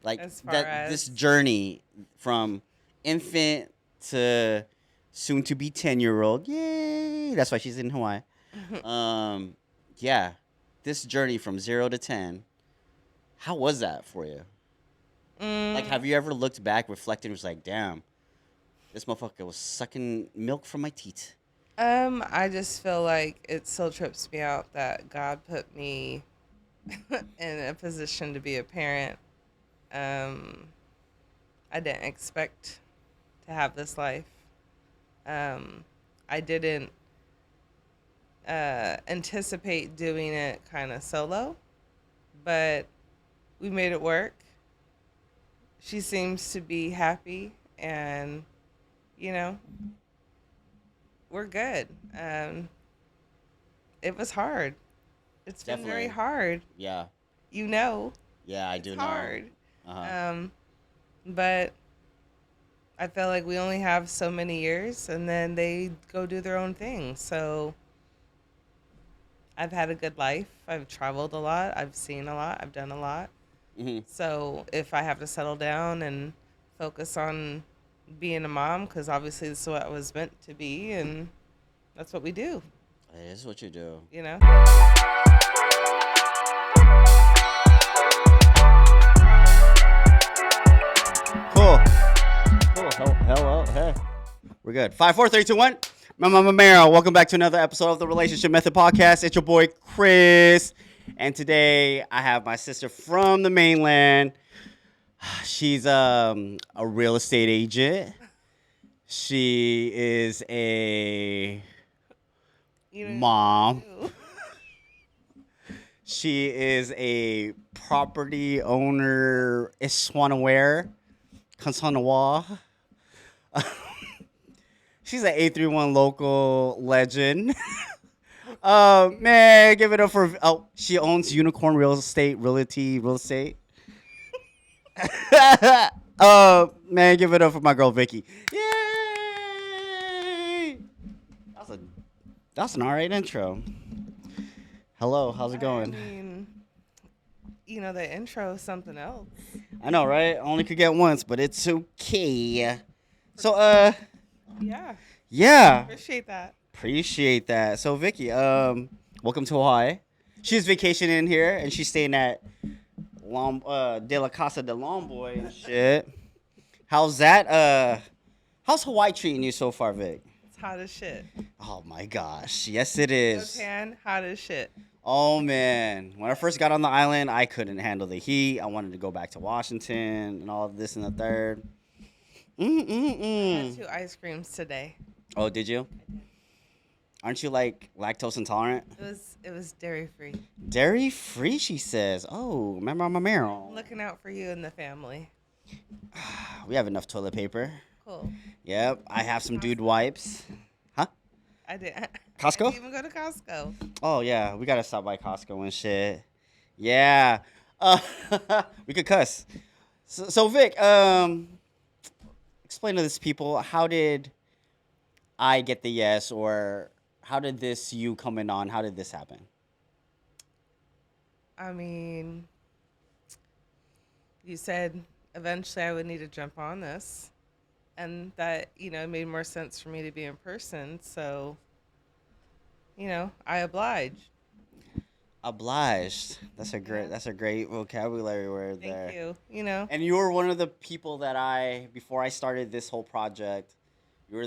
Like As far that, this as journey from infant to soon to be 10-year-old. Yay! That's why she's in Hawaii. Um, yeah, this journey from 0 to 10. How was that for you? Like, mm, have you ever looked back, reflected, and was like, damn, this motherfucker was sucking milk from my teeth? I just feel like it still trips me out that God put me in a position to be a parent. Um, I didn't expect to have this life. Um, I didn't anticipate doing it kind of solo, but we made it work. She seems to be happy, and you know, we're good. It was hard. It's been very Definitely. hard. Yeah. You know, Yeah, I it's do know. hard. Uh-huh. Um, but I feel like we only have so many years, and then they go do their own thing. So I've had a good life. I've traveled a lot. I've seen a lot. I've done a lot. Hmm. So if I have to settle down and focus on being a mom, because obviously this is what I was meant to be, and that's what we do, It is what you do. you know? Cool. Cool. Hello. Hey. We're good. 5, 4, 3, 2, 1. Mama Meryl. Welcome back to another episode of the Relationship Method Podcast. It's your boy Chris. And today I have my sister from the mainland. She's a real estate agent. She is a You know mom. what She is a property owner. Iswanaware. Kansanawa. She's an 831 local legend. Man, give it up for. Oh, she owns Unicorn Real Estate, Real Estate. Man, give it up for my girl Vicky. Yay! That's an alright intro. Hello, how's it I going? mean, the intro is something else. I know, right? Only could get once, but it's okay. So, Yeah, yeah, appreciate that. appreciate that. So, Vicky, welcome to Hawaii. She's vacationing here, and she's staying at De La Casa de Lomboy and shit. How's that? How's Hawaii treating you so far, Vic? It's hot as shit. Oh my gosh, yes it No is. tan, hot as shit. Oh man, when I first got on the island, I couldn't handle the heat. I wanted to go back to Washington and all of this and the third. I had Mm-mm-mm. 2 ice creams today. Oh, did you? I did. Aren't you like lactose intolerant? It was dairy free. Dairy free, she says. Oh, remember I'm a Meryl. Looking out for you and the family. We have enough toilet paper. Cool. Yep, I have some dude wipes. Huh? I did. Costco? I didn't even go to Costco. Oh yeah, we gotta stop by Costco and shit. Yeah, we could cuss. So Vic, explain to this people, how did I get the yes, or how did this you coming on? How did this happen? I mean, you said eventually I would need to jump on this, and that it made more sense for me to be in person. So, I obliged. Obliged. That's a great. Yeah. That's a great vocabulary word Thank there. you. You know, And you were one of the people that before I started this whole project, you were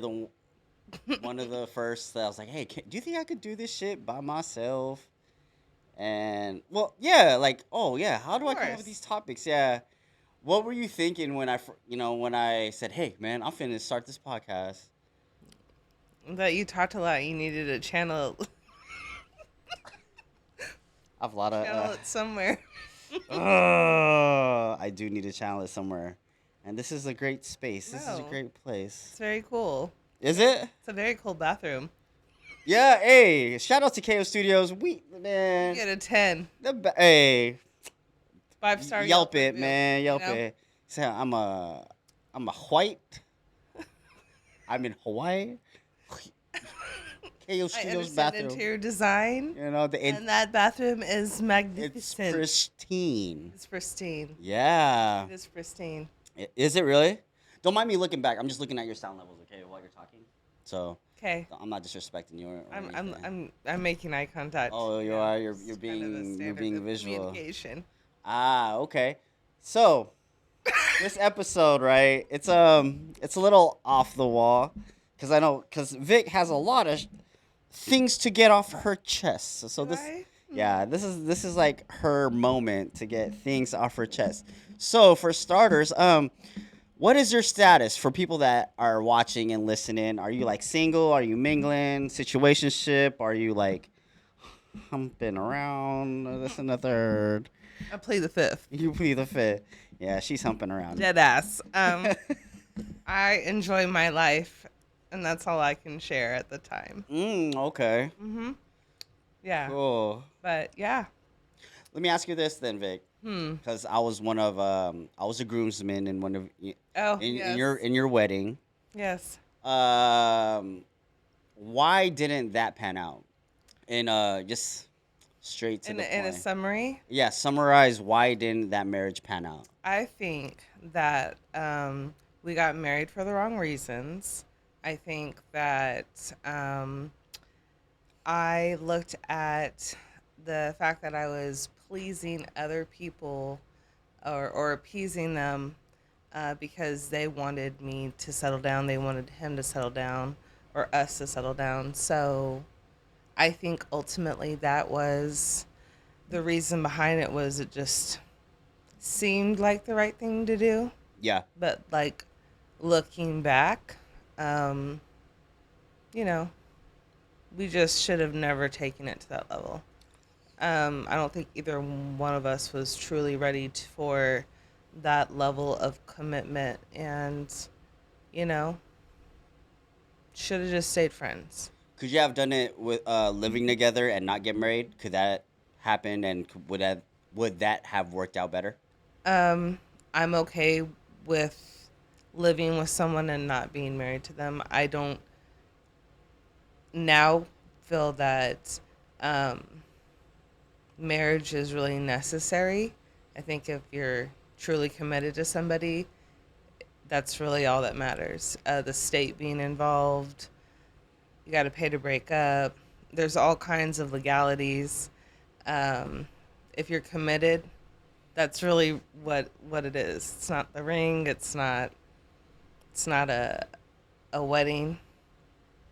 one of the first that I was like, hey, do you think I could do this shit by myself? And well, yeah, like, oh yeah, how do I come up with course. these topics? Yeah, what were you thinking when when I said, hey, man, I'm finna start this podcast? That you talked a lot. You needed a channel, I have a lot of. channel it somewhere. I do need to channel it somewhere, and this is a great space. This is a No. great place. It's very cool. Is it? It's a very cool bathroom. Yeah. Hey, shout out to KO Studios. We You man. get a 10. Hey, 5-star Yelp it, review, man. Yelp you know? it. Say I'm a white. I'm in Hawaii. I Trio's understand bathroom. interior design, You know, and that bathroom is it's magnificent. pristine. It's pristine. Yeah. It is pristine. Is it really? Don't mind me looking back. I'm just looking at your sound levels, okay, while you're talking. So Okay. I'm not disrespecting you or I'm I'm anything. I'm I'm making eye contact. Oh, you Yeah, are. it's kind of a You're standard being of visual. communication. Ah, okay. So this episode, right? It's a little off the wall because I know because Vic has a lot of things to get off her chest. So Do this, I? yeah, this is like her moment to get things off her chest. So for starters, what is your status for people that are watching and listening? Are you like single? Are you mingling? Situationship? Are you like humping around? This and the third. I play the fifth. You plead the fifth. Yeah, she's humping around. Dead ass. I enjoy my life, and that's all I can share at the time. Okay. Yeah, Cool. but yeah. Let me ask you this then, Vic. Because I was I was a groomsman in one of Oh, in yes. your wedding. Yes. Um, why didn't that pan out? And just straight to the In a point. summary, Yeah, summarize why didn't that marriage pan out? I think that we got married for the wrong reasons. I think that I looked at the fact that I was pleasing other people or appeasing them because they wanted me to settle down. They wanted him to settle down or us to settle down. So I think ultimately that was the reason behind it was it just seemed like the right thing to do. Yeah. But like looking back, um, you know, we just should have never taken it to that level. I don't think either one of us was truly ready for that level of commitment, and you know, should have just stayed friends. Could you have done it with living together and not get married? Could that happen? And would that have worked out better? Um, I'm okay with living with someone and not being married to them. I don't now feel that um, marriage is really necessary. I think if you're truly committed to somebody, that's really all that matters. The state being involved, you got to pay to break up. There's all kinds of legalities. Um, if you're committed, that's really what it is. It's not the ring. It's not a wedding.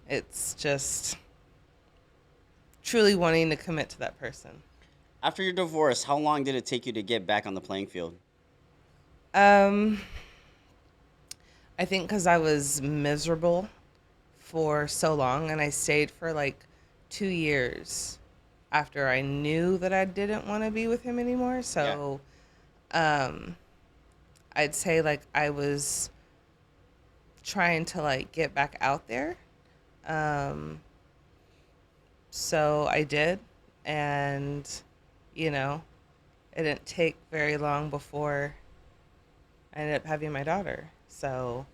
It's just truly wanting to commit to that person. After your divorce, how long did it take you to get back on the playing field? Um, I think because I was miserable for so long, and I stayed for like 2 years after I knew that I didn't want to be with him anymore. Yeah. So, um, I'd say like I was trying to like get back out there. Um, so I did, and you know, it didn't take very long before I ended up having my daughter. So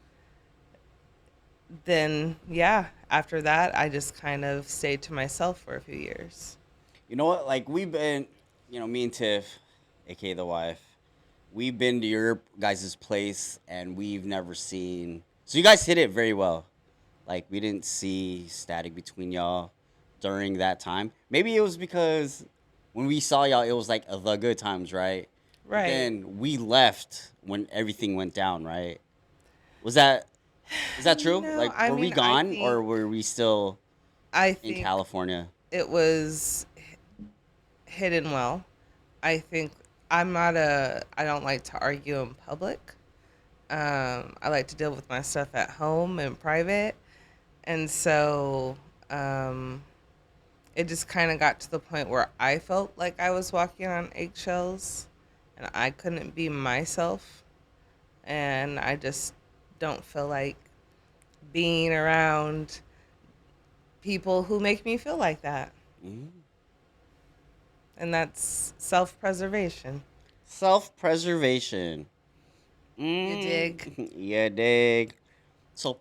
then, yeah, after that, I just kind of stayed to myself for a few years. You know what? Like we've been, me and Tiff, aka the wife, we've been to your guys' place and we've never seen. So you guys hit it very well. Like we didn't see static between y'all during that time. Maybe it was because when we saw y'all, it was like the good times, right? But Right. then we left when everything went down, right? Was that is that true? No, Like I were we mean, gone or were we still I in think California? it was hidden well. I think I don't like to argue in public. I like to deal with my stuff at home and private. And so, it just kind of got to the point where I felt like I was walking on eggshells and I couldn't be myself. And I just don't feel like being around people who make me feel like that. Mm. And that's self preservation. Self-preservation. You dig? Yeah, dig. So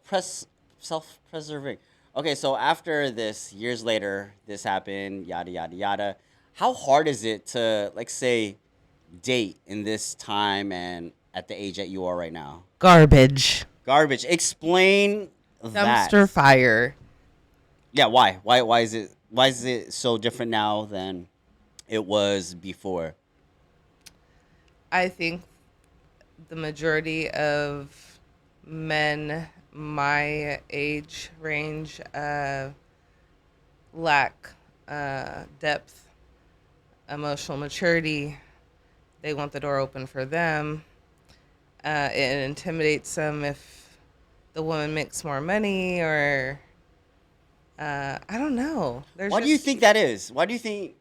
self-preserving. Okay, so after this, years later, this happened, yada yada yada. How hard is it to, like, say, date in this time and at the age that you are right now? Garbage. Garbage. Explain that. Dumpster fire. Yeah, why? Why is it so different now than it was before? I think the majority of men my age range lack depth, emotional maturity. They want the door open for them. It intimidates them if the woman makes more money, or I don't know. There's Why do you just think that is? Why do you think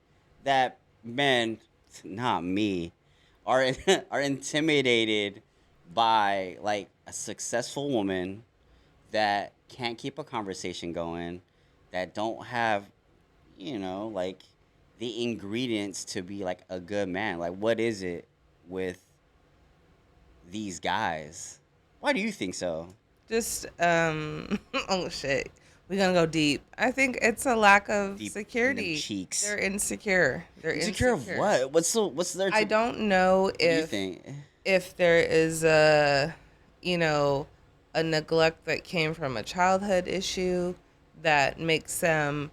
that men, not me, are are intimidated by, like, a successful woman that can't keep a conversation going, that don't have, like, the ingredients to be like a good man? Like, what is it with these guys? Why do you think so? just oh shit. We're gonna go deep. I think it's a lack of Deep in them security. cheeks. They're insecure. They're Insecure of insecure. what? What's there I to? don't know What do you think? if there is a, you know, a neglect that came from a childhood issue that makes them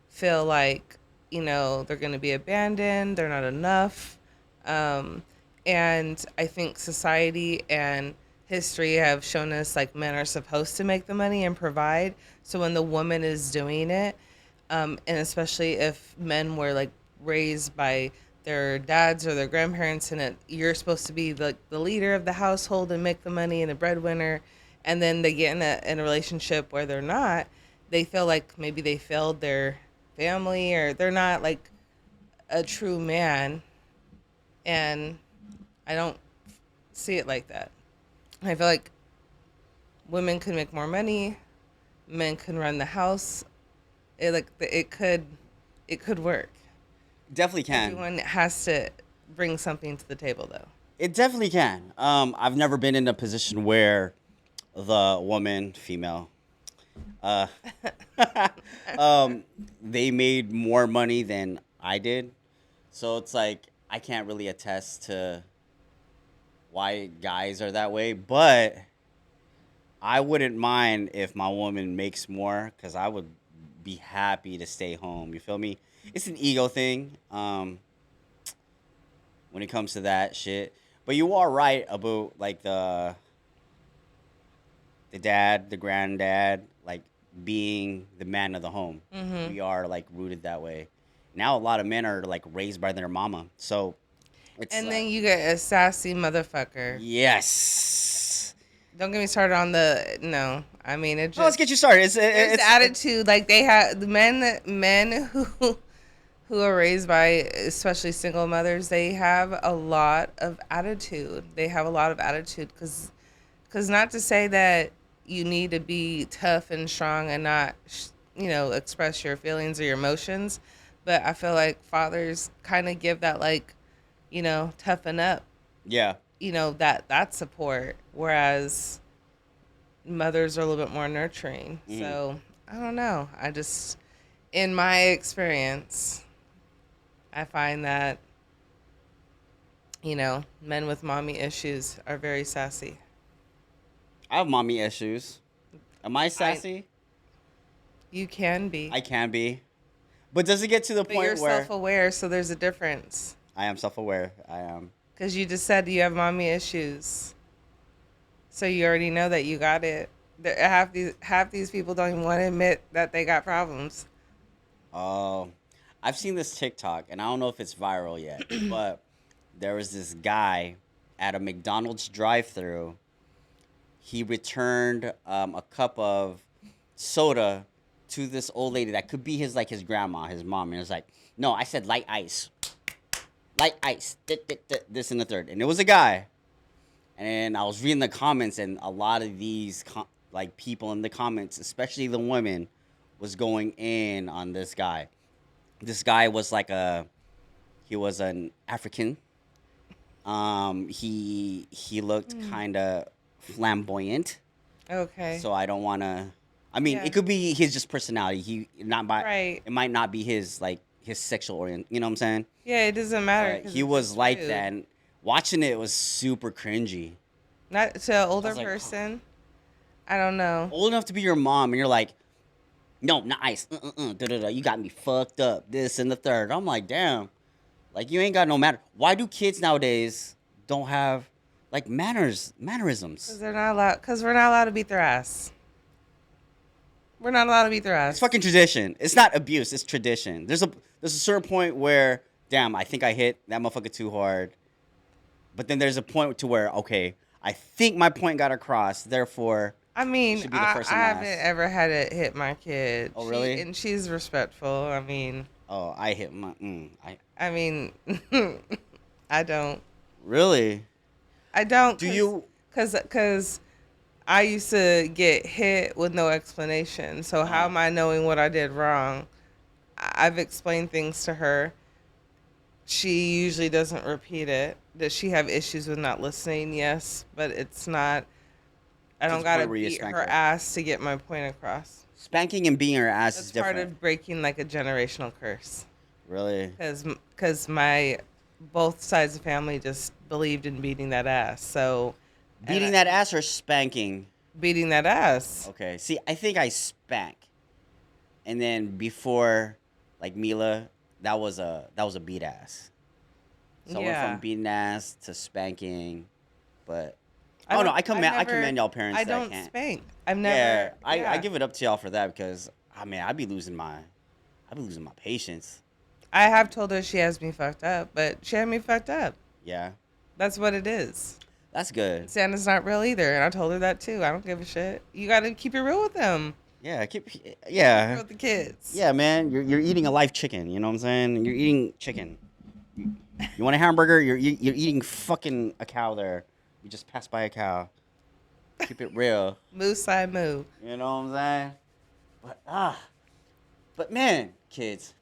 feel like, they're going to be abandoned, they're not enough. Um, and I think society and history have shown us like men are supposed to make the money and provide. So when the woman is doing it, and especially if men were like raised by their dads or their grandparents, and you're supposed to be the leader of the household and make the money and the breadwinner, and then they get in a relationship where they're not, they feel like maybe they failed their family or they're not like a true man. And I don't see it like that. I feel like women can make more money, men can run the house. It could work. Definitely can. Everyone has to bring something to the table, though. It definitely can. I've never been in a position where the woman, female, uh, they made more money than I did. So it's like I can't really attest to why guys are that way, but I wouldn't mind if my woman makes more because I would be happy to stay home. You feel me? It's an ego thing. When it comes to that shit. But you are right about, like, the dad, the granddad, like, being the man of the home. Hmm. We are, like, rooted that way. Now a lot of men are, like, raised by their mama. So it's And then you get a sassy motherfucker. yes. Don't get me started on the no. I mean, it Well, let's just get you started. there's It's attitude. Like they have the men who are raised by especially single mothers. They have a lot of attitude. They have a lot of attitude because not to say that you need to be tough and strong and not express your feelings or your emotions, but I feel like fathers kind of give that like toughen up, yeah. that support, whereas mothers are a little bit more nurturing. Mm. So I don't know. I just, in my experience, I find that men with mommy issues are very sassy. I have mommy issues. Am I I sassy? You can be, I can be. But does it get to the but you're point where self-aware, so there's a difference. I am self-aware? I am. Because you just said you have mommy issues, so you already know that you got it. Half these people don't even want to admit that they got problems. Oh, I've seen this TikTok, and I don't know if it's viral yet, but there was this guy at a McDonald's drive-thru. He returned a cup of soda to this old lady that could be his grandma, his mom, and it was like, no, I said light ice, this and the third, and it was a guy. And I was reading the comments, and a lot of these like people in the comments, especially the women, was going in on this guy. This guy was like he was an African. He looked kind of flamboyant, Okay. so I don't want to I mean, Yeah. it could be his just personality. He not by Right. it might not be his like his sexual orient. You know what I'm saying? Yeah, it doesn't matter But because he it's was just like rude. that. And watching it was super cringy. Not to an I older was like, person. I don't know. old enough to be your mom, and you're like, no, nice. Da-da-da. You got me fucked up. This and the third. I'm like, damn. Like you ain't got no manner. Why do kids nowadays don't have like Because mannerisms? they're not allowed. Because we're not allowed to beat their ass. We're not allowed to beat their It's ass. fucking tradition. It's not abuse. It's tradition. There's a certain point where, damn, I think I hit that motherfucker too hard. But then there's a point to where, okay, I think my point got across. Therefore, I you mean, should be the I, first I and haven't last. ever had it hit my kid. Oh, really? And she's respectful. I mean, Oh, I hit my. I mean, I don't. Really? I don't. Do you? Cause I used to get hit with no explanation. So how am I knowing what I did wrong? I've explained things to her. She usually doesn't repeat it. Does she have issues with not listening? Yes, but it's not. I To don't the gotta point where you beat spank her her. ass to get my point across. Spanking and beating her ass That's is part different. of breaking like a generational curse. Really? Because my both sides of the family just believed in beating that ass. So Beating that ass or spanking? beating that ass. Okay. See, I think I spank, and then before, like Mila, that was a beat ass. So I went from Yeah. beating ass to spanking, but I oh no, don't- I commend never- y'all parents I that don't can't. spank. I've never. Yeah, I yeah. give it up to y'all for that because I mean I'd be losing my patience. I have told her she has me fucked up, but she had me fucked up. Yeah, That's what it is. that's good. Santa's not real either, and I told her that too. I don't give a shit. You got to keep it real with them. Yeah, Real yeah, with the kids. yeah, man. You're eating a live chicken. You know what I'm saying? You're eating chicken. You want a hamburger? You're eating fucking a cow there. You just passed by a cow. Keep it real. Move side move. You know what I'm saying? But man, kids,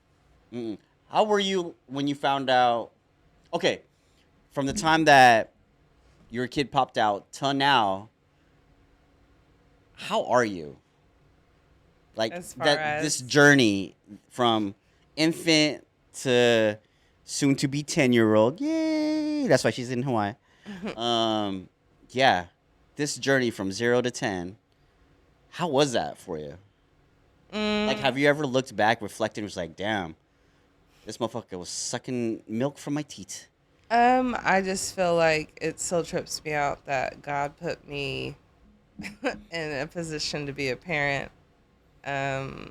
how were you when you found out? Okay, from the time that your kid popped out till now, how are you? Like As far this as journey from infant to soon to be 10-year-old. Yay! That's why she's in Hawaii. Yeah, this journey from 0 to 10. How was that for you? Like, have you ever looked back, reflected, and was like, damn, this motherfucker was sucking milk from my teeth? I just feel like it still trips me out that God put me in a position to be a parent. I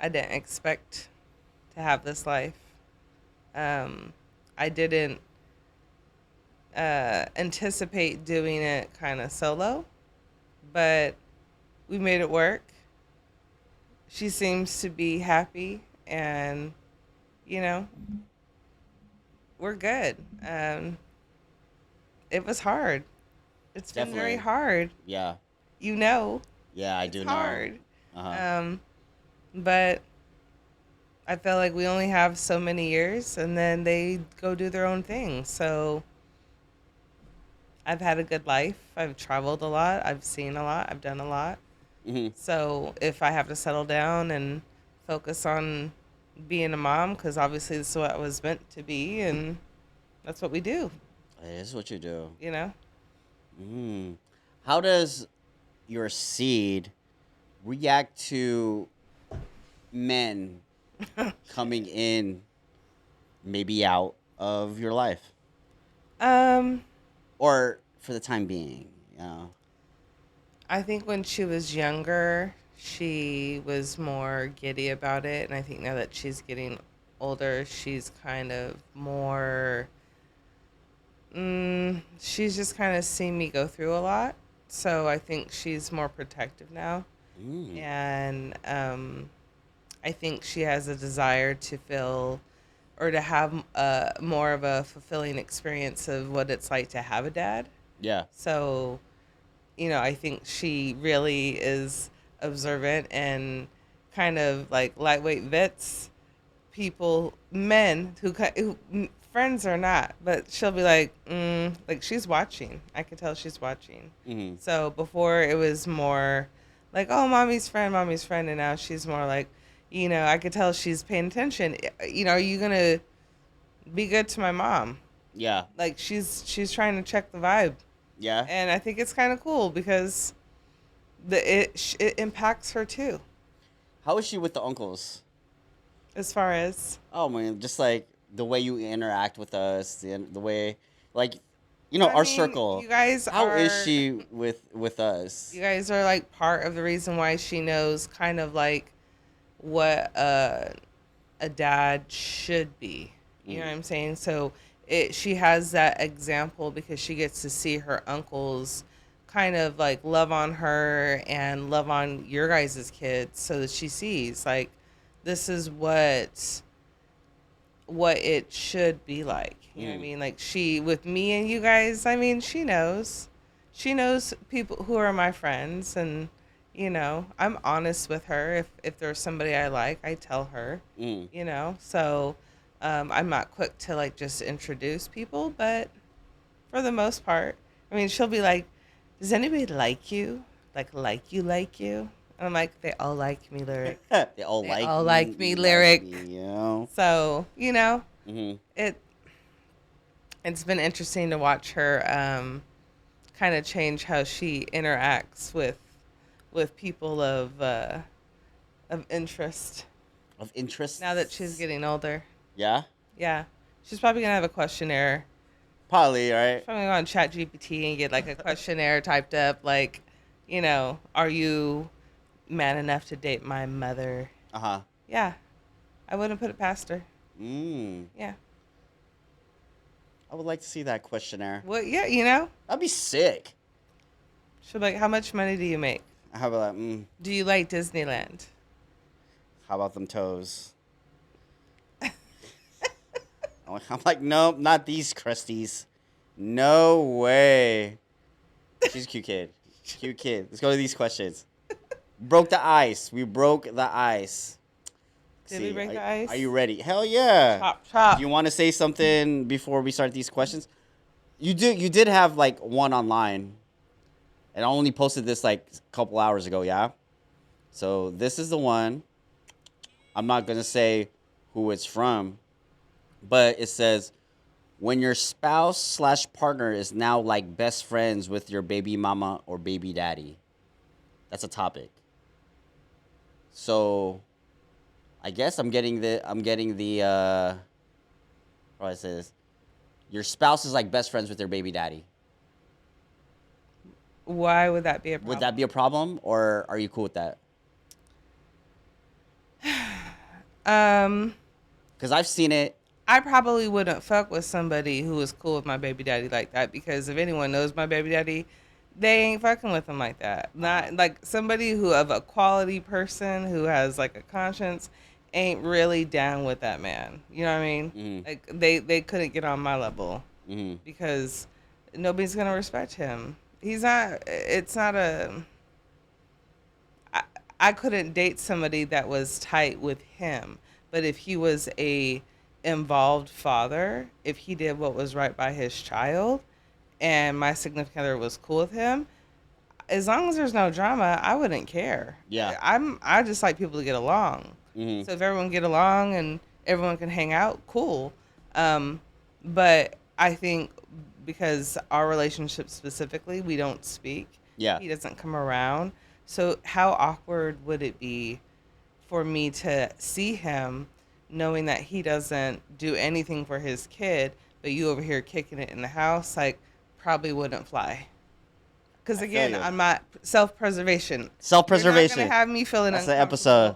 didn't expect to have this life. I didn't anticipate doing it kind of solo, but we made it work. She seems to be happy, and you know, we're good. It was hard. It's been very Definitely. hard. Yeah. You know, Yeah, I it's do know. hard. Uh-huh. But I feel like we only have so many years, and then they go do their own thing. So I've had a good life. I've traveled a lot. I've seen a lot. I've done a lot. Hmm. So if I have to settle down and focus on being a mom, because obviously this is what I was meant to be, and that's what we do, It is what you do. you know? How does your seed react to men coming in, maybe out of your life, Um, or for the time being? You know? I think when she was younger, she was more giddy about it. And I think now that she's getting older, she's kind of more. She's just kind of seen me go through a lot. So I think she's more protective now. And I think she has a desire to feel or to have more of a fulfilling experience of what it's like to have a dad. Yeah. So I think she really is observant and kind of like lightweight vets people, men who friends or not, but she'll be like she's watching. I can tell she's watching. Hmm. So before it was more like, oh, mommy's friend, and now she's more like, I could tell she's paying attention. Are you gonna be good to my mom? Yeah. Like she's trying to check the vibe, Yeah. and I think it's kind of cool because it impacts her too, How is she with the uncles? as far as Oh man, just like the way you interact with us, the way, like, I our mean, circle. you guys How is are she with us? you guys are like part of the reason why she knows kind of like what a dad should be. You know what I'm saying? So she has that example because she gets to see her uncles kind of like love on her and love on your guys' kids, so that she sees like this is what it should be like. You know what I mean? Like she with me and you guys, I mean, she knows. She knows people who are my friends, and I'm honest with her. If there's somebody I like, I tell her. So I'm not quick to like just introduce people, but for the most part, I mean, she'll be like, "Does anybody like you? Like you?" And I'm like, "They all like me, lyric. They all They like all me, like me, like lyric." me. So Mm-hmm. it's been interesting to watch her kind of change how she interacts with people of interest Of interest. now that she's getting older. Yeah. Yeah, she's probably gonna have a questionnaire. Probably, right? Probably go on ChatGPT and get like a questionnaire typed up, like, are you man enough to date my mother? Uh huh. Yeah, I wouldn't put it past her. Mm. Yeah. I would like to see that questionnaire. Well, yeah. That'd be sick. She'll be like, how much money do you make? How about Do you like Disneyland? how about them toes? I'm like, nope, not these crusties. No way. She's a cute kid. Cute kid. Let's go to these questions. Broke the ice. We broke the ice. Did we break the ice? Are you ready? Hell yeah. Chop, chop. Do you want to say something before we start these questions? You did have like one online. And I only posted this like a couple hours ago, yeah? So this is the one. I'm not going to say who it's from, but it says, when your spouse/partner is now like best friends with your baby mama or baby daddy. That's a topic. So I guess I'm getting the how do I say this? Your spouse is like best friends with their baby daddy. Why would that be a problem? Would that be a problem, or are you cool with that? Because I've seen it. I probably wouldn't fuck with somebody who is cool with my baby daddy like that, because if anyone knows my baby daddy, they ain't fucking with him like that. Not like somebody who of a quality person who has like a conscience ain't really down with that man. You know what I mean? Mm-hmm. Like they couldn't get on my level because nobody's gonna respect him. He's not. It's not a. I couldn't date somebody that was tight with him, but if he was a involved father, if he did what was right by his child, and my significant other was cool with him, as long as there's no drama, I wouldn't care. Yeah. I just like people to get along. Mm-hmm. So if everyone get along and everyone can hang out, cool. But I think because our relationship specifically, we don't speak. Yeah. He doesn't come around. So how awkward would it be for me to see him knowing that he doesn't do anything for his kid, but you over here kicking it in the house? Like, probably wouldn't fly. Because again, I'm not self-preservation. Self-preservation. You're not gonna have me feeling That's the uncomfortable. episode.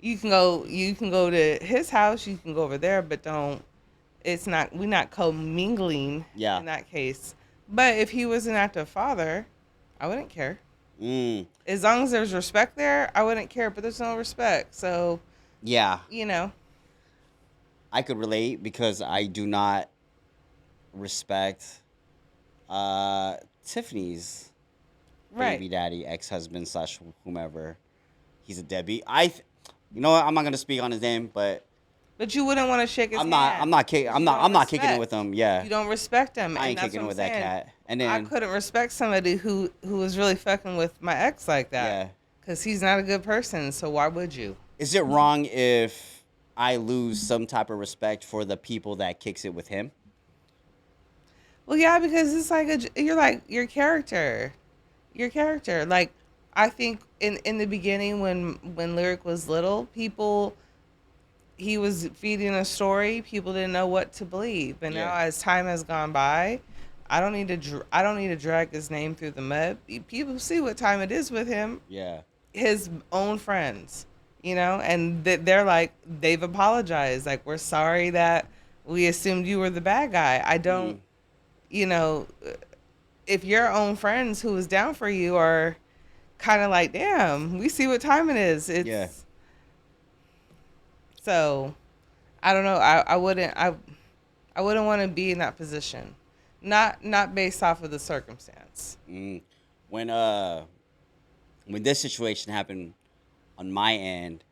You can go to his house, you can go over there, but don't. We're not commingling in that case. But if he was an active father, I wouldn't care. As long as there's respect there, I wouldn't care. But there's no respect, so yeah, I could relate because I do not respect Tiffany's baby daddy, ex-husband / whomever. He's a deadbeat. You know what? I'm not gonna speak on his name, but you wouldn't want to shake his hand. I'm not kicking it with him. Yeah, you don't respect him. I ain't kicking it with that cat. And then I couldn't respect somebody who was really fucking with my ex like that. Yeah. because he's not a good person. So why would you? Is it wrong if I lose some type of respect for the people that kicks it with him? Well, yeah, because it's like you're like your character. Like I think in the beginning when Lyric was little, people he was feeding a story. People didn't know what to believe, but Yeah. now as time has gone by, I don't need to drag his name through the mud. People see what time it is with him. Yeah. His own friends, and they're like they've apologized. Like we're sorry that we assumed you were the bad guy. I don't, Mm, you know, if your own friends who was down for you are kind of like, damn, we see what time it is. yeah. It's so I don't know. I wouldn't want to be in that position. Not based off of the circumstance. Mm. When this situation happened on my end,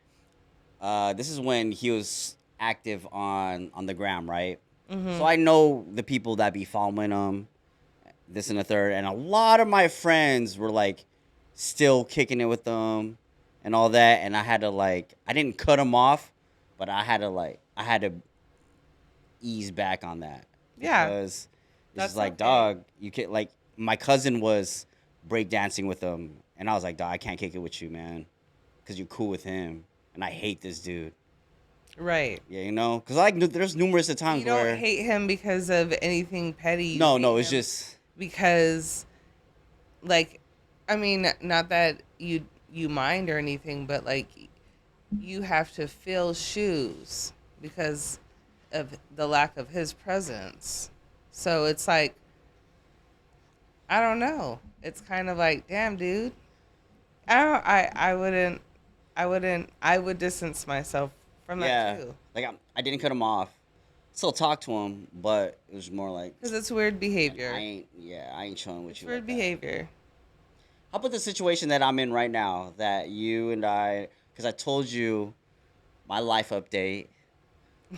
this is when he was active on the gram, right? So Mhm. I know the people that be following him, this and the third, and a lot of my friends were like still kicking it with them and all that, and I had to like I didn't cut him off, but I had to ease back on that Yeah, because this is that's like, okay. dog, you can't like my cousin was breakdancing with him, and I was like, dog, I can't kick it with you, man, because you're cool with him, and I hate this dude. Right. Yeah, because like there's numerous of You times don't where hate him because of anything petty. You no, hate it's him just because, like, I mean, not that you mind or anything, but like, you have to fill shoes because of the lack of his presence. So it's like, I don't know. It's kind of like, damn, dude. I don't. I wouldn't. I would distance myself from that yeah, too like I didn't cut him off. Still talk to him, but it was more like, because it's weird man, behavior. I ain't chilling with It's you weird like that. behavior. How about the situation that I'm in right now that you and because I told you my life update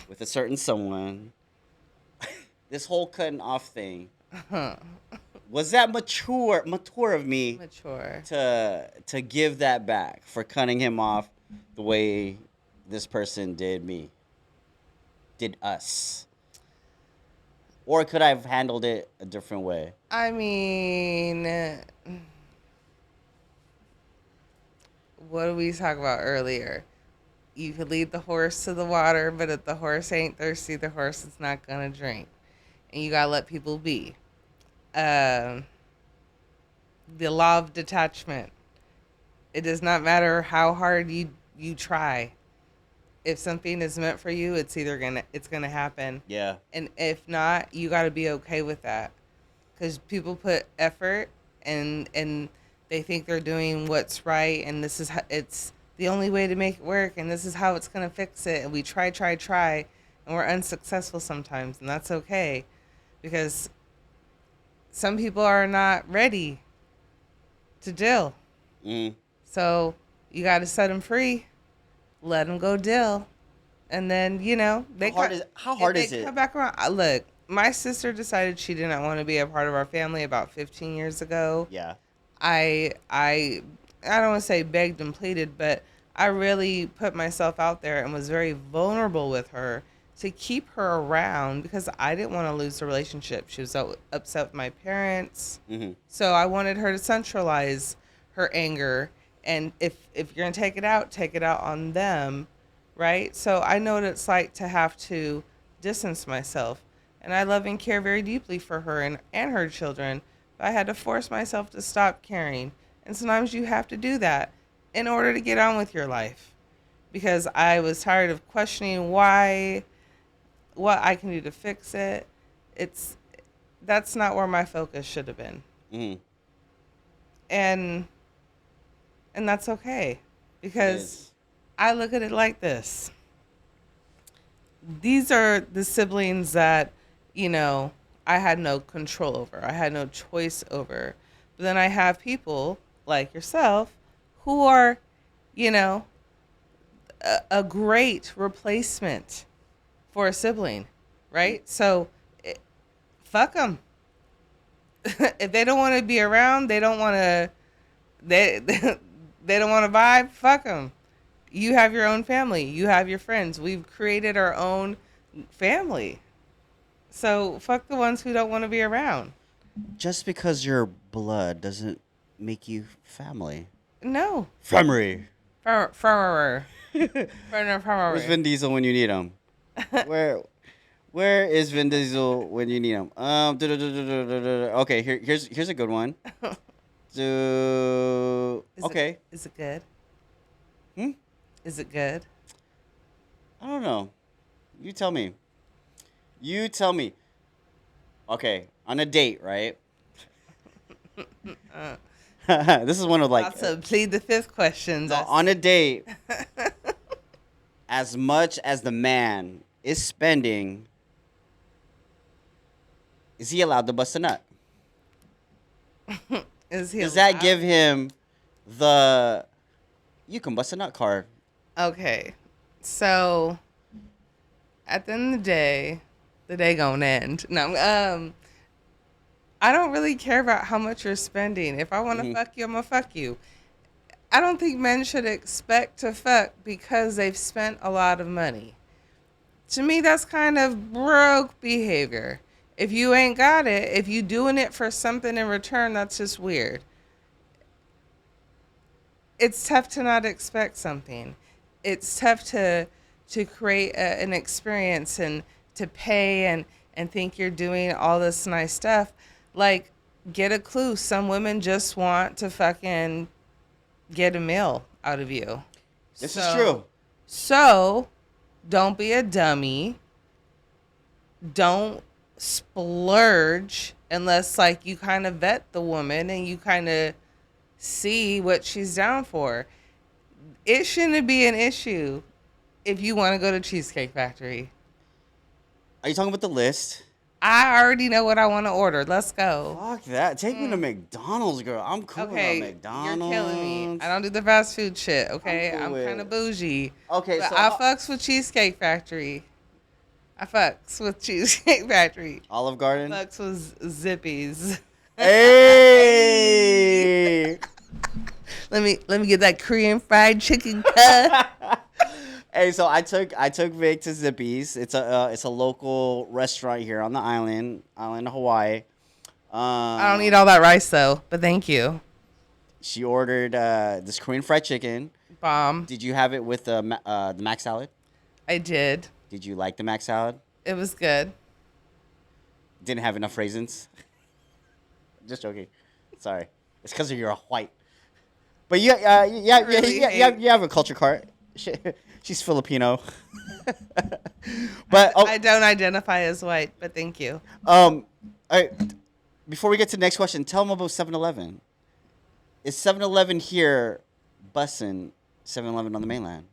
with a certain someone. This whole cutting off thing, was that mature of me Mature. to give that back for cutting him off the way this person did us? Or could I have handled it a different way? I mean, what did we talk about earlier? You could lead the horse to the water, but if the horse ain't thirsty, the horse is not gonna drink. And you gotta let people be. Um, the law of detachment. It does not matter how hard you try. If something is meant for you, it's gonna happen. Yeah. And if not, you gotta be okay with that. Because people put effort and they think they're doing what's right, and this is how, it's the only way to make it work, and this is how it's gonna fix it. And we try, and we're unsuccessful sometimes, and that's okay, because some people are not ready to deal. Mm. So you got to set them free, let them go deal, and then How if hard they is it? come back around. Look, my sister decided she did not want to be a part of our family about 15 years ago. Yeah. I don't want to say begged and pleaded, but I really put myself out there and was very vulnerable with her to keep her around because I didn't want to lose the relationship. She was so upset with my parents. Hmm. So I wanted her to centralize her anger, and if you're going to take it out on them, right? So I know what it's like to have to distance myself. And I love and care very deeply for her and her children. But I had to force myself to stop caring. And sometimes you have to do that in order to get on with your life. Because I was tired of questioning what I can do to fix it. It's That's not where my focus should have been. Hmm. And that's okay. It Because is. I look at it like this. These are the siblings that, you know, I had no control over. I had no choice over. But then I have people like yourself who are, you know, a great replacement for a sibling, right? So fuck them. If they don't want to be around, they don't want to. They They don't want to vibe. Fuck them. You have your own family. You have your friends. We've created our own family. So fuck the ones who don't want to be around. Just because you're blood doesn't make you family. No. Family. Farmer. Where's Vin Diesel when you need him? Where is Vin Diesel when you need him? Okay, here's a good one. Okay. Is it good? Hmm? Is it good? I don't know. You tell me. You tell me. Okay, on a date, right? This is one of like. Also, plead the fifth question. So on a date, as much as the man is spending, is he allowed to bust a nut? Does that give him the you can bust a nut card? Okay, so at the end of the day gonna end. No, I don't really care about how much you're spending. If I want to fuck you, I'm gonna fuck you. I don't think men should expect to fuck because they've spent a lot of money. To me, that's kind of broke behavior. If you ain't got it, if you doing it for something in return, that's just weird. It's tough to not expect something. It's tough to create an experience and to pay and think you're doing all this nice stuff. Like, get a clue. Some women just want to fucking get a meal out of you. This is true. So, don't be a dummy. Don't splurge unless, like, you kind of vet the woman and you kind of see what she's down for. It shouldn't be an issue if you want to go to Cheesecake Factory. Are you talking about the list? I already know what I want to order. Let's go. Fuck that. Take me to McDonald's, girl. I'm cool Okay, with McDonald's. you're killing me. I don't do the fast food shit, okay? I'm cool I'm kind of bougie. Okay, but so I fucks with Cheesecake Factory. I fucks with Cheesecake Factory. Olive Garden. Fucks with Zippy's. Hey. Let me get that Korean fried chicken cut. Hey, so I took Vic to Zippy's. It's a local restaurant here on the island of Hawaii. I don't eat all that rice though, but thank you. She ordered this Korean fried chicken. Bomb. Did you have it with the mac salad? I did. Did you like the mac salad? It was good. Didn't have enough raisins. Just joking. Sorry, it's because you're a white. But you have a culture card. She's Filipino. But I don't identify as white, but thank you. Before we get to the next question, tell them about 7-Eleven. Is 7-Eleven here bussin' 7-Eleven on the mainland?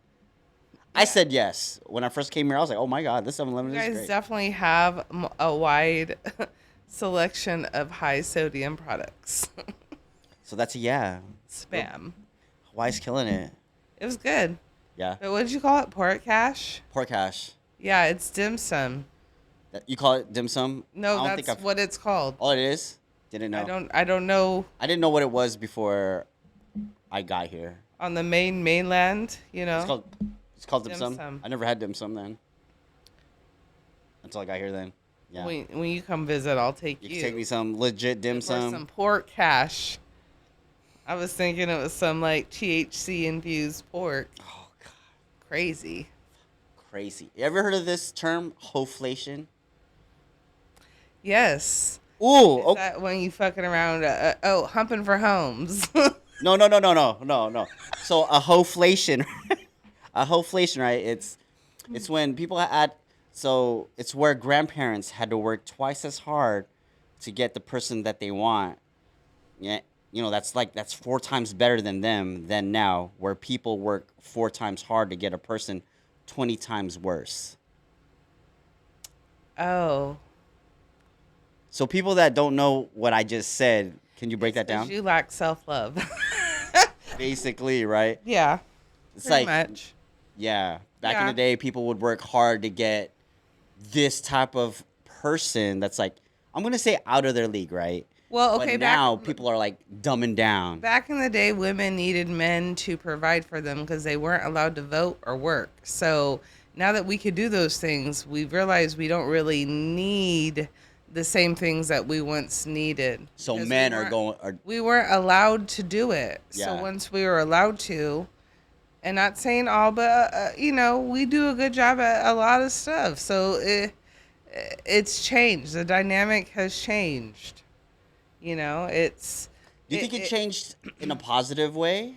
I said yes. When I first came here, I was like, oh my God, this 7-Eleven is great. You guys definitely have a wide selection of high sodium products. So that's a yeah. Spam. Hawaii's killing it. It was good. Yeah. But what did you call it? Pork hash? Pork hash. Yeah, it's dim sum. You call it dim sum? No, that's what it's called. Oh, it is? Didn't know. I don't know. I didn't know what it was before I got here. On the mainland, you know. It's called dim sum. I never had dim sum then. Until I got here then. Yeah. When you come visit, I'll take you. You can take me some legit dim sum. Some pork hash. I was thinking it was some like THC infused pork. Oh God. Crazy. You ever heard of this term, Hoeflation? Yes. Ooh. Is that when you fucking around? Humping for homes. No. So a Hoeflation, right? It's when people so it's where grandparents had to work twice as hard to get the person that they want. Yeah. You know, that's 4 times better than now, where people work 4 times hard to get a person 20 times worse. Oh. So people that don't know what I just said, can you break that down? You lack self-love. Basically, right? Yeah. It's pretty much. Yeah. Back in the day, people would work hard to get this type of person that's like, I'm going to say out of their league, right? Well, But okay, now people are like dumbing down. back in the day, women needed men to provide for them because they weren't allowed to vote or work. So now that we could do those things, we've realized we don't really need the same things that we once needed. So because men are going, we weren't allowed to do it. So Yeah. once we were allowed to, and not saying all, but we do a good job at a lot of stuff. So it's changed. The dynamic has changed. It's do you think it changed in a positive way?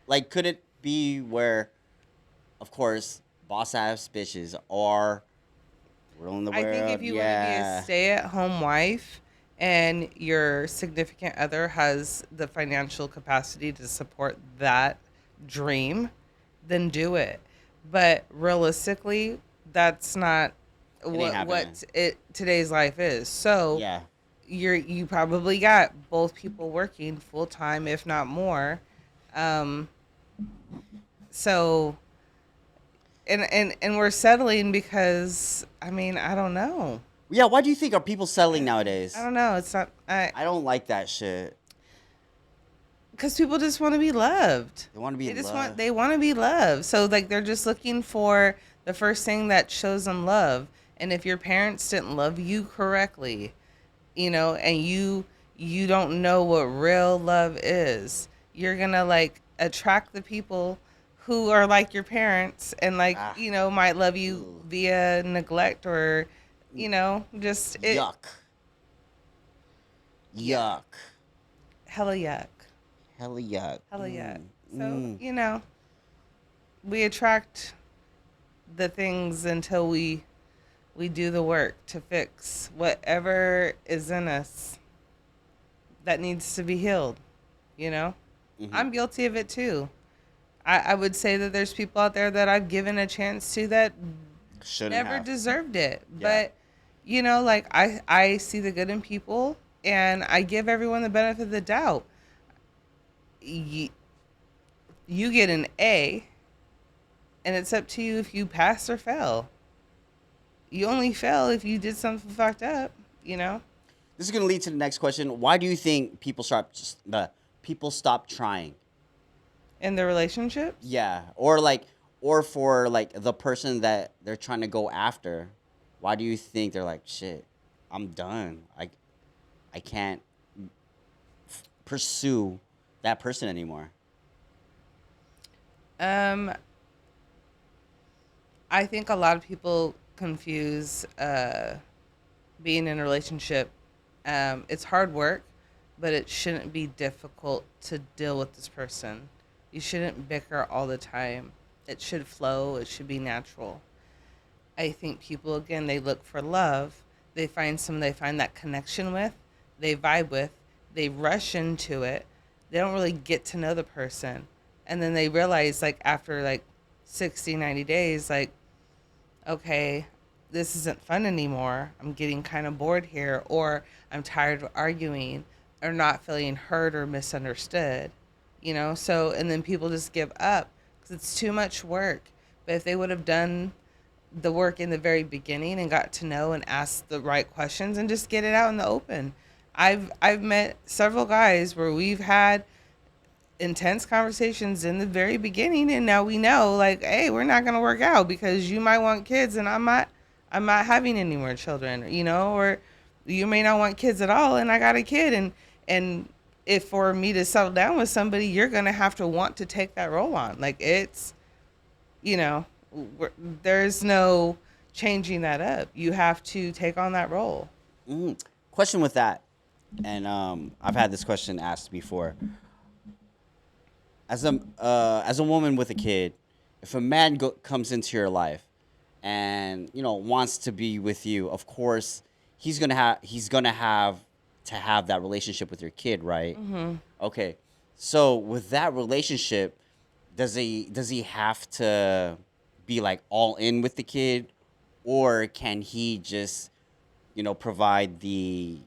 Like, could it be where, of course, boss ass bitches are ruling the I think world? if you want to be a stay-at-home wife and your significant other has the financial capacity to support that dream, then do it. But realistically, that's not ain't happening. what today's life is. So Yeah. you probably got both people working full time, if not more. Um, so and we're settling because I mean I don't know. Yeah, why do you think are people settling nowadays? I don't know. It's not I don't like that shit. because people just want to be loved. They want to be loved. They want to be loved. So like they're just looking for the first thing that shows them love. And if your parents didn't love you correctly, and you don't know what real love is, you're gonna like attract the people who are like your parents and like might love you via neglect or just Yuck. Yuck. hella yuck. Hella yuck. Hella yuck. So we attract the things until we do the work to fix whatever is in us that needs to be healed. I'm guilty of it too. I would say that there's people out there that I've given a chance to that never deserved it. Yeah. But, like I see the good in people and I give everyone the benefit of the doubt. You get an A and it's up to you if you pass or fail. You only fail if you did something fucked up, This is going to lead to the next question. Why do you think people stop trying? In the relationship? Yeah, or for like the person that they're trying to go after. Why do you think they're like, shit, I'm done. I can't pursue that person anymore. I think a lot of people confuse being in a relationship. It's hard work, but it shouldn't be difficult to deal with this person. You shouldn't bicker all the time. It should flow. It should be natural. I think people, again, they look for love. They find someone they find that connection with, they vibe with, they rush into it. They don't really get to know the person. And then they realize, like, after, like, 60, 90 days, like, okay, this isn't fun anymore. I'm getting kind of bored here, or I'm tired of arguing or not feeling heard or misunderstood, So, and then people just give up because it's too much work. But if they would have done the work in the very beginning and got to know and ask the right questions and just get it out in the open. I've met several guys where we've had intense conversations in the very beginning, and now we know, like, hey, we're not gonna work out because you might want kids and I'm not having any more children, or you may not want kids at all and I got a kid, and if for me to settle down with somebody, you're gonna have to want to take that role on. Like, it's there's no changing that up. You have to take on that role. Question with that, and I've had this question asked before. As a woman with a kid, if a man comes into your life and wants to be with you, of course he's gonna have to have that relationship with your kid, right? Mm-hmm. Okay, so with that relationship, does he have to be like all in with the kid, or can he just provide the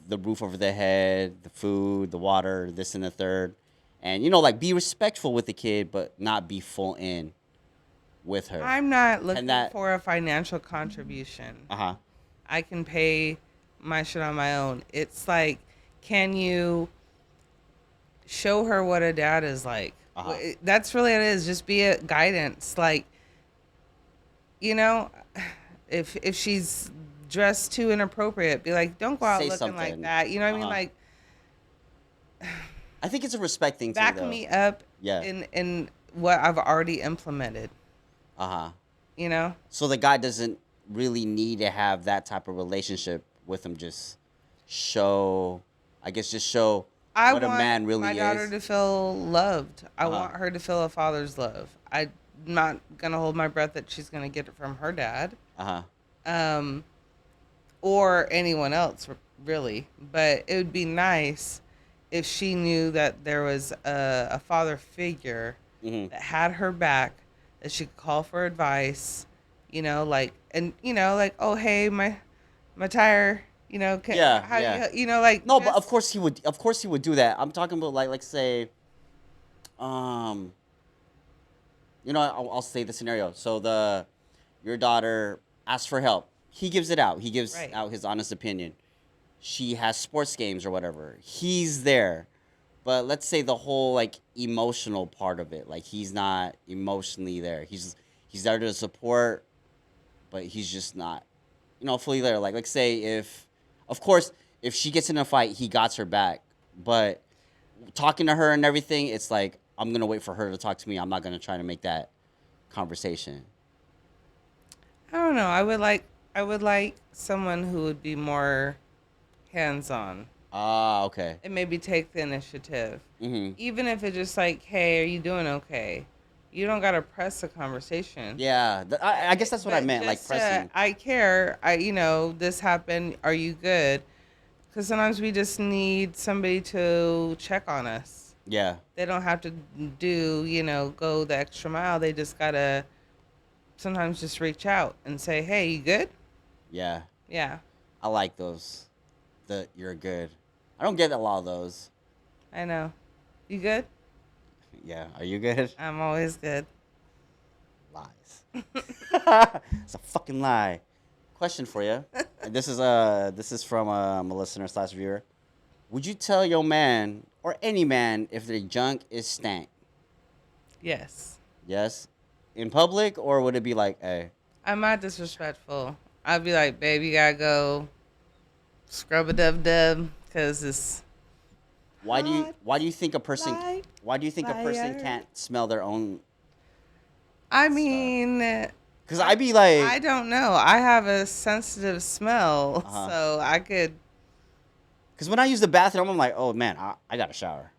roof over the head, the food, the water, this and the third, and like be respectful with the kid but not be full in with her? I'm not looking for a financial contribution. Uh-huh. I can pay my shit on my own. It's like, can you show her what a dad is like? That's really what it is. Just be a guidance. Like, you know, if she's dressed too inappropriate, be like, don't go out Say looking like something. that. You know what I mean? Like, I think it's a respect thing too, back though. me up Yeah. in what I've already implemented. You know? So the guy doesn't really need to have that type of relationship with him. Just show, I guess, just show I what a want man really my daughter is. to feel loved. I Uh-huh. want her to feel a father's love. I'm not gonna hold my breath that she's gonna get it from her dad, or anyone else, really. But it would be nice if she knew that there was a father figure Mm-hmm. that had her back, that she could call for advice. You know, like, and you know, like, oh hey, my tire. You know, how Yeah. you know, like, No, but of course he would. Of course he would do that. I'm talking about like say, um, I'll say the scenario. So your daughter asks for help. He gives it out. He gives Right. out his honest opinion. She has sports games or whatever. He's there. But let's say the whole like emotional part of it, like he's not emotionally there. He's there to support, but he's just not, fully there. Like let's say of course, if she gets in a fight, he got her back. But talking to her and everything, it's like I'm gonna wait for her to talk to me. I'm not gonna try to make that conversation. I don't know. I would like someone who would be more hands-on Ah, okay. and maybe take the initiative. Mm-hmm. Even if it's just like, "Hey, are you doing okay?" You don't got to press the conversation. Yeah, I guess that's what I But meant, like just pressing. I care. This happened. Are you good? Cuz sometimes we just need somebody to check on us. Yeah, They don't have to go the extra mile. They just got to sometimes just reach out and say, "Hey, you good?" yeah. Yeah. I like those. You're good. I don't get a lot of those. I know. You good? Yeah, are you good? I'm always good. Lies. It's a fucking lie. Question for you. And this is from a listener / viewer. Would you tell your man or any man if their junk is stank? Yes. Yes. In public, or would it be like, hey? I'm not disrespectful. I'd be like, babe, you gotta go scrub a dub dub because it's Why do hot you think a person like why do you think a person fire. can't smell their own I stuff? mean, Because I'd be like, I don't know. I have a sensitive smell, so I could. because when I use the bathroom, I'm like, oh man, I got to shower.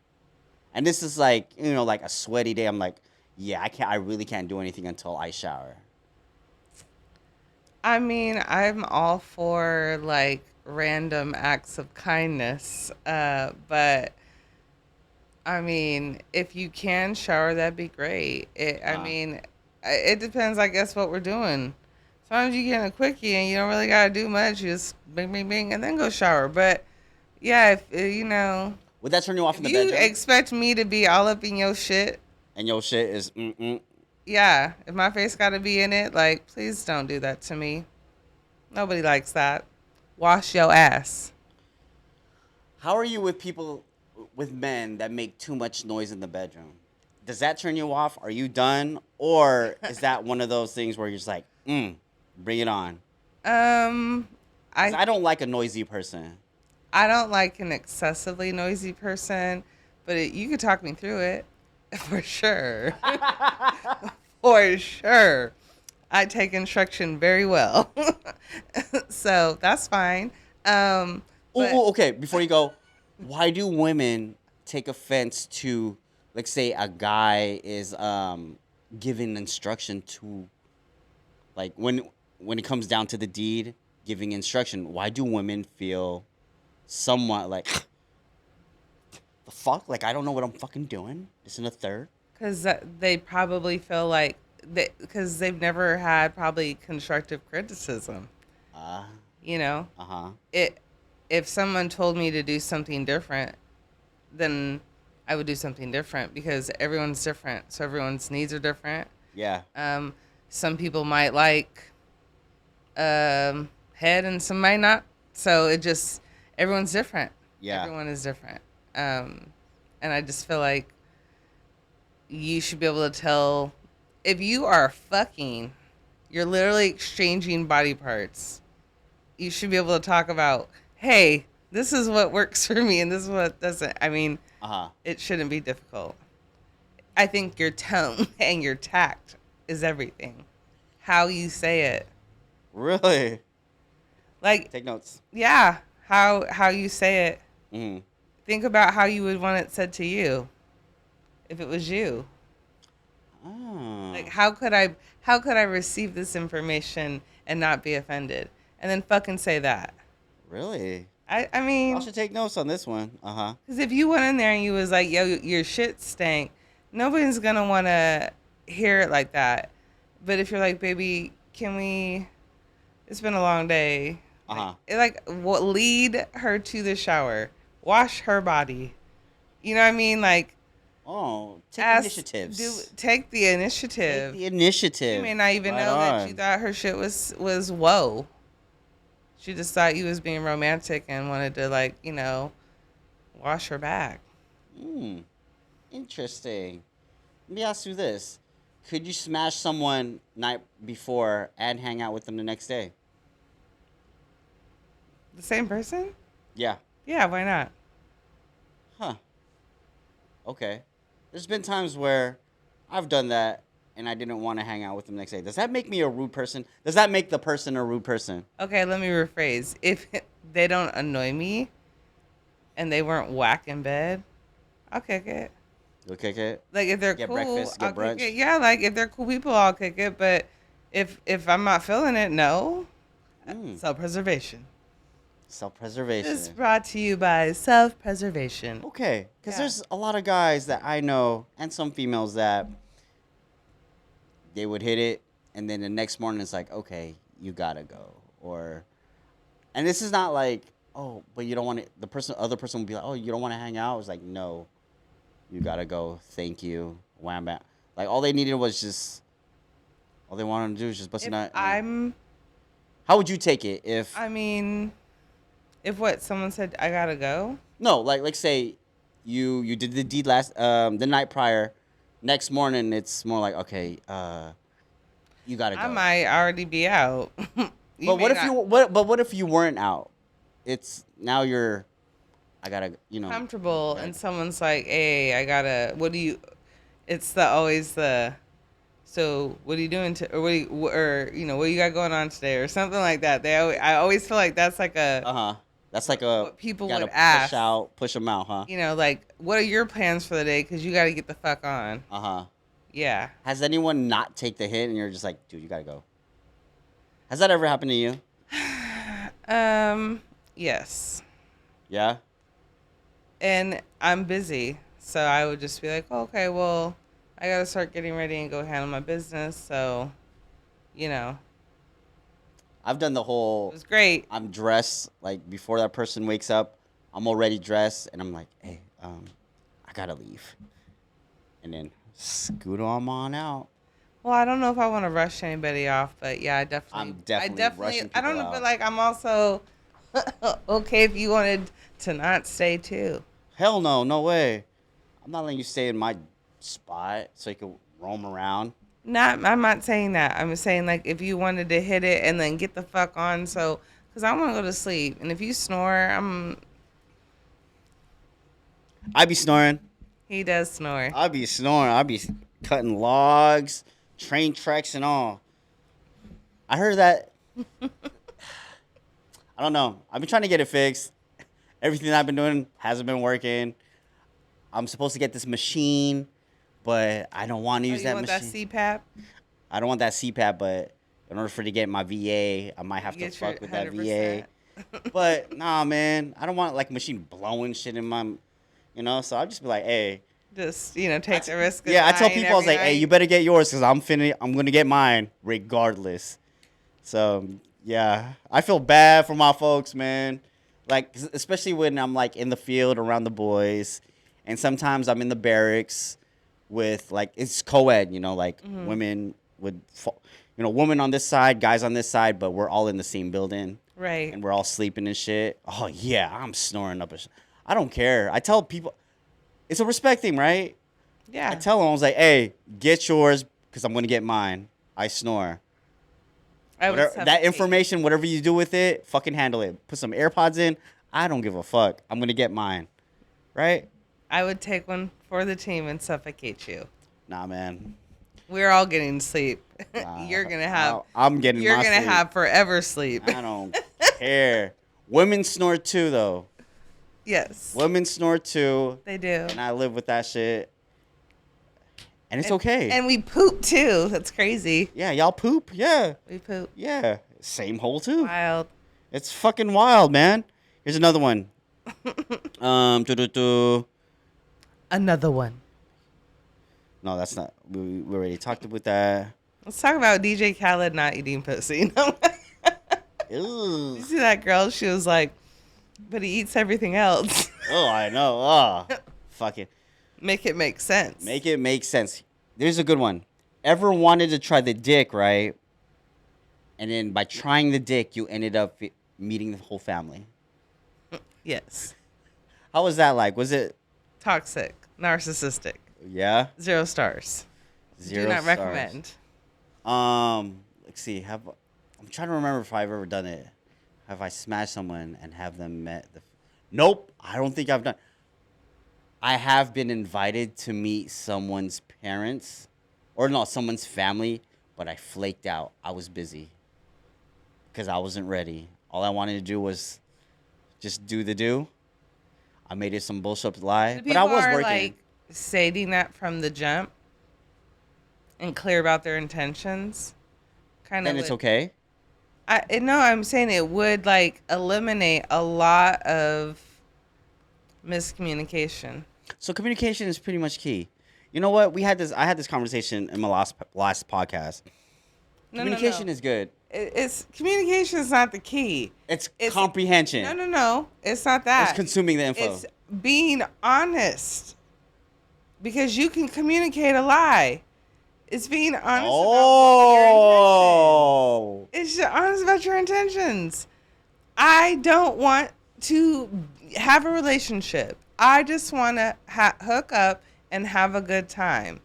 And this is like, like a sweaty day. I'm like, yeah, I really can't do anything until I shower. I mean, I'm all for like random acts of kindness, but I mean, if you can shower, that'd be great. I mean, it depends, I guess, what we're doing. Sometimes you get in a quickie and you don't really gotta do much. You just bing, bing, bing, and then go shower. But yeah, if Would that turn you off in the if you bedroom? expect me to be all up in your shit, And your shit is mm-mm. yeah, if my face gotta be in it, like, please don't do that to me. Nobody likes that. Wash your ass. How are you with men that make too much noise in the bedroom? Does that turn you off? Are you done? Or is that one of those things where you're just like, bring it on? 'Cause I don't like a noisy person. I don't like an excessively noisy person, but you could talk me through it for sure. For sure. I take instruction very well. So that's fine. Okay. Before you go, why do women take offense to, like, say, a guy is giving instruction to, like, when it comes down to the deed, giving instruction? Why do women feel somewhat like, the fuck? Like, I don't know what I'm fucking doing. This and a third. Because they probably feel like, because they've never had probably constructive criticism. You know? If someone told me to do something different, then I would do something different because everyone's different. So everyone's needs are different. Yeah. Some people might like head and some might not. So everyone's different. Yeah. Everyone is different. And I just feel like you should be able to tell if you are fucking, you're literally exchanging body parts. You should be able to talk about, hey, this is what works for me and this is what doesn't. I mean, it shouldn't be difficult. I think your tone and your tact is everything. How you say it. Really? Like, Take notes. yeah, how you say it. Mm-hmm. Think about how you would want it said to you if it was you. Oh. Like, how could I receive this information and not be offended? And then fucking say that. Really? I mean, I should take notes on this one. because if you went in there and you was like, yo, your shit stank, nobody's gonna want to hear it like that. But if you're like, baby, can we? It's been a long day. Lead her to the shower, wash her body. You know what I mean? Like, Oh, take initiatives. Take the initiative. Take the initiative. She may not even know that you thought her shit was whoa. She just thought you was being romantic and wanted to, like, wash her back. Interesting. Let me ask you this. Could you smash someone night before and hang out with them the next day? The same person? Yeah. Yeah, why not? Huh. Okay. There's been times where I've done that and I didn't want to hang out with them the next day. Does that make me a rude person? Does that make the person a rude person? Okay, let me rephrase. If they don't annoy me and they weren't whack in bed, I'll kick it. You'll kick it? Like, if they're get cool, breakfast, I'll get brunch? kick it. Yeah, like, if they're cool people, I'll kick it. But if I'm not feeling it, no. Self-preservation. Self-preservation. This is brought to you by self-preservation. Okay, because there's a lot of guys that I know and some females that they would hit it, and then the next morning it's like, okay, you gotta go, and this is not like, oh, but you don't want to. Other person would be like, oh, you don't want to hang out. It's like, no, you gotta go. Thank you. Wham bam. Like, all they needed was all they wanted to do was just bust a nut. How would you take it if? I mean, if someone said I gotta go? No, like say you did the deed the night prior. Next morning it's more like, okay, you gotta go. I might already be out. But what if you weren't out? It's now I gotta, comfortable, and someone's like, hey, I gotta. What do you? It's always the. So what are you doing what you got going on today or something like that? I always feel like that's like a. That's like a. What people would ask. Push them out, huh? Like, what are your plans for the day? Because you got to get the fuck on. Yeah. Has anyone not take the hit and you're just like, dude, you gotta go? Has that ever happened to you? Yes. Yeah. And I'm busy, so I would just be like, oh, okay, well, I gotta start getting ready and go handle my business. So, I've done the whole. It was great. I'm dressed like before that person wakes up. I'm already dressed, and I'm like, hey, I gotta leave, and then on out. Well, I don't know if I want to rush anybody off, but yeah, I definitely rushing people I don't know, out. but like I'm also okay if you wanted to not stay too. Hell no, no way. I'm not letting you stay in my spot so you can roam around. I'm not saying that. I'm saying, like, if you wanted to hit it and then get the fuck on, because I want to go to sleep, and if you snore, I be snoring. He does snore. I be snoring. I be cutting logs, train tracks, and all. I heard that. I don't know. I've been trying to get it fixed. Everything I've been doing hasn't been working. I'm supposed to get this machine, but I don't want to use that machine. You want that CPAP? I don't want that CPAP, but in order for to get my VA, I might have to fuck with that VA. But nah, man, I don't want like a machine blowing shit in my, So I'll just be like, hey, just take the risk. Yeah, I tell people, I was like, hey, you better get yours because I'm gonna get mine regardless. So yeah, I feel bad for my folks, man. Like, especially when I'm like in the field around the boys, and sometimes I'm in the barracks with like it's co-ed, like women would, women on this side, guys on this side, but we're all in the same building, right? And we're all sleeping and shit. Oh yeah, I'm snoring up. I don't care. I tell people, it's a respect thing, right? Yeah. I tell them, I was like, hey, get yours because I'm going to get mine. I snore. I would That suffocate. information, whatever you do with it, fucking handle it. Put some AirPods in. I don't give a fuck. I'm going to get mine. Right? I would take one for the team and suffocate you. Nah, man. We're all getting sleep. You're going to have. I'm getting You're my going to sleep. have forever sleep. I don't care. Women snore too, though. Yes. Women snore too. They do. And I live with that shit. And it's okay. And we poop too. That's crazy. Yeah, y'all poop. Yeah. We poop. Yeah. Same hole too. Wild. It's fucking wild, man. Here's another one. Another one. No, that's not. We already talked about that. Let's talk about DJ Khaled not eating pussy. Ew. You see that girl? She was like, but he eats everything else. Oh, I know. Oh, fucking. Make it make sense. Make it make sense. There's a good one. Ever wanted to try the dick, right? And then by trying the dick, you ended up meeting the whole family. Yes. How was that like? Was it Toxic. Narcissistic. Yeah? 0 stars. 0 Do not stars. recommend. Let's see. I'm trying to remember if I've ever done it. Have I smashed someone and have them met the? Nope. I don't think I've done. I have been invited to meet someone's parents, or no, someone's family, but I flaked out. I was busy because I wasn't ready. All I wanted to do was just do the do. I made it some bullshit lie, but I was working. Like stating that from the jump and clear about their intentions. Then it's okay. I'm saying it would like eliminate a lot of miscommunication. So communication is pretty much key. You know what? I had this conversation in my last podcast. Communication is good. Communication is not the key. It's comprehension. No. It's not that. It's consuming the info. It's being honest. Because you can communicate a lie. It's being honest about your intentions. It's just honest about your intentions. I don't want to have a relationship. I just want to hook up and have a good time.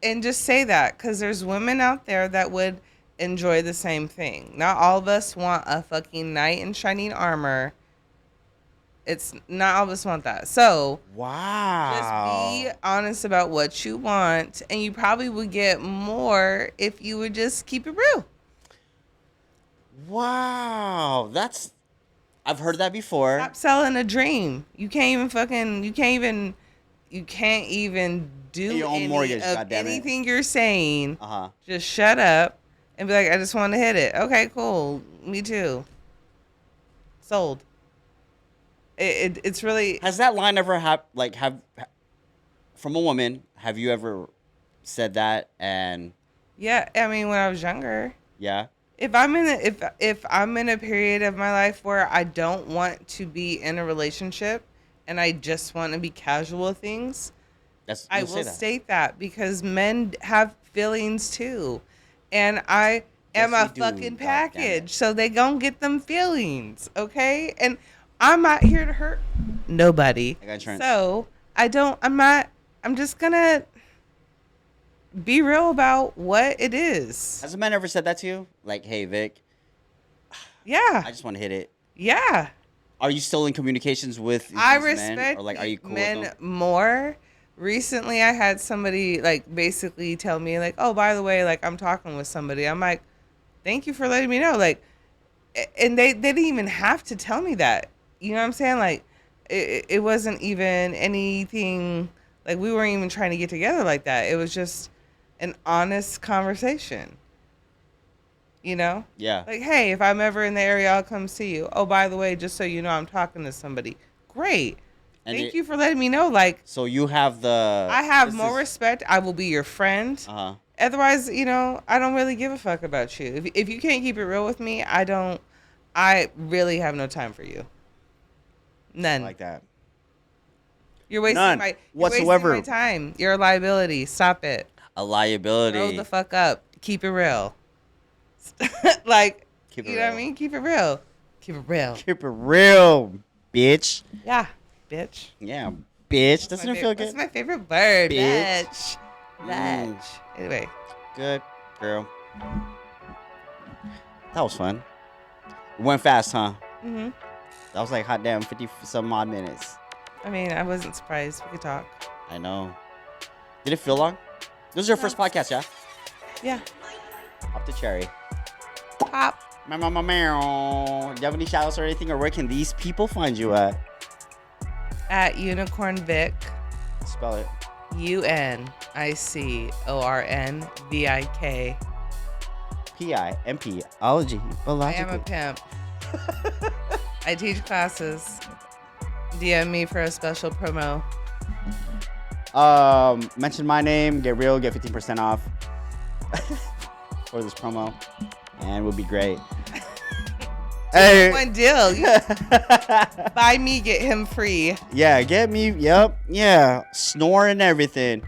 And just say that because there's women out there that would enjoy the same thing. Not all of us want a fucking knight in shining armor. It's not all of us want that. So wow, just be honest about what you want, and you probably would get more if you would just keep it real. Wow, I've heard that before. Stop selling a dream. You can't even do your own mortgage, anything you're saying. Uh-huh. Just shut up and be like, I just want to hit it. Okay, cool. Me too. Sold. It's really. Has that line ever from a woman? Have you ever said that? And yeah, I mean, when I was younger. Yeah. If I'm in a period of my life where I don't want to be in a relationship and I just want to be casual with things, I will state that because men have feelings too, and I am a fucking package, so they gonna get them feelings, okay? And I'm not here to hurt nobody. I got insurance. So I'm just gonna be real about what it is. Has a man ever said that to you? Like, hey, Vic. Yeah. I just want to hit it. Yeah. Are you still in communications with these I men? respect Or like, are you cool men with them? more. Recently, I had somebody like basically tell me like, oh, by the way, like I'm talking with somebody. I'm like, thank you for letting me know. Like, and they didn't even have to tell me that. You know what I'm saying? Like, it wasn't even anything, like we weren't even trying to get together like that. It was just an honest conversation. You know? Yeah. Like, hey, if I'm ever in the area, I'll come see you. Oh, by the way, just so you know, I'm talking to somebody. Great. Thank you for letting me know. Like, so you have I have more respect. I will be your friend. Uh-huh. Otherwise, you know, I don't really give a fuck about you. If you can't keep it real with me, I really have no time for you. None. Like that. You're wasting None my whatsoever. You're wasting my time. You're a liability. Stop it. A liability. Grow the fuck up. Keep it real. Like, Keep it you know real. what I mean? Keep it real. Keep it real. Keep it real, bitch. Yeah, bitch. Yeah, bitch. Doesn't it feel That's good? my favorite word. Bitch. Bitch. Anyway. Good girl. That was fun. It went fast, huh? Mm-hmm. That was like hot damn 50 some odd minutes. I mean, I wasn't surprised. We could talk. I know. Did it feel long? This is your first podcast, yeah? Yeah. Pop the cherry. Pop. Meow, meow, meow, meow. Do you have any shout outs or anything? Or where can these people find you at? At Unicorn Vic. Spell it. UNICORNVIK. PIMP. Ology. I am a pimp. I teach classes. DM me for a special promo. Mention my name. Get real. Get 15% off for this promo. And we'll be great. Hey. One deal. Buy me, get him free. Yeah, get me. Yep. Yeah. Snore and everything.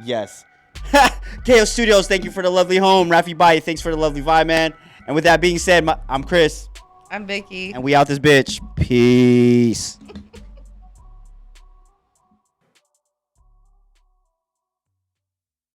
Yes. KO Studios, thank you for the lovely home. Rafi Bite, thanks for the lovely vibe, man. And with that being said, I'm Chris. I'm Vicky. And we out this bitch. Peace.